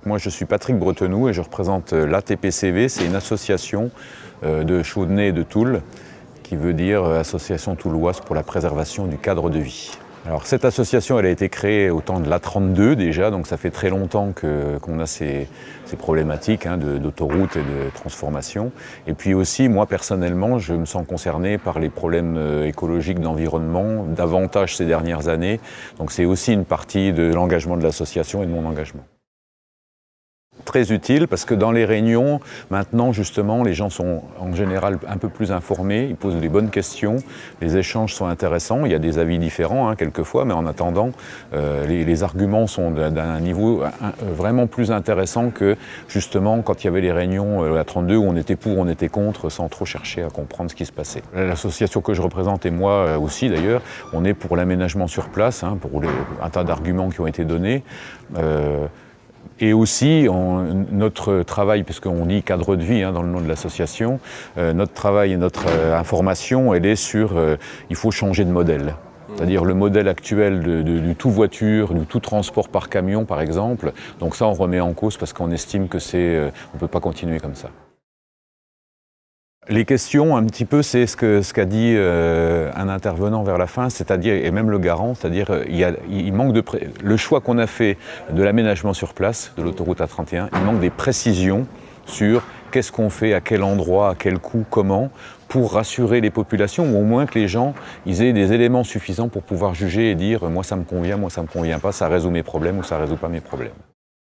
Moi, je suis Patrick Bretenoux et je représente l'ATPCV. C'est une association de Chaudenay et de Toul, qui veut dire Association touloise pour la préservation du cadre de vie. Alors, cette association, elle a été créée au temps de l'A32 déjà, donc ça fait très longtemps qu'on a ces problématiques d'autoroute et de transformation. Et puis aussi, moi personnellement, je me sens concerné par les problèmes écologiques d'environnement, davantage ces dernières années. Donc c'est aussi une partie de l'engagement de l'association et de mon engagement. Très utile parce que dans les réunions, maintenant justement, les gens sont en général un peu plus informés, ils posent les bonnes questions, les échanges sont intéressants, il y a des avis différents quelquefois, mais en attendant, les arguments sont d'un niveau vraiment plus intéressant que justement quand il y avait les réunions à 32 où on était pour, on était contre, sans trop chercher à comprendre ce qui se passait. L'association que je représente et moi aussi d'ailleurs, on est pour l'aménagement sur place, pour un tas d'arguments qui ont été donnés. Et aussi, notre travail, puisqu'on dit cadre de vie dans le nom de l'association, notre travail et notre information, elle est sur il faut changer de modèle. C'est-à-dire le modèle actuel du tout voiture, du tout transport par camion, par exemple. Donc ça, on remet en cause parce qu'on estime que on ne peut pas continuer comme ça. Les questions, un petit peu, c'est ce qu'a dit un intervenant vers la fin, c'est-à-dire, et même le garant, c'est-à-dire il manque le choix qu'on a fait de l'aménagement sur place, de l'autoroute A31, il manque des précisions sur qu'est-ce qu'on fait, à quel endroit, à quel coût, comment, pour rassurer les populations, ou au moins que les gens ils aient des éléments suffisants pour pouvoir juger et dire « moi ça me convient pas, ça résout mes problèmes ou ça résout pas mes problèmes ».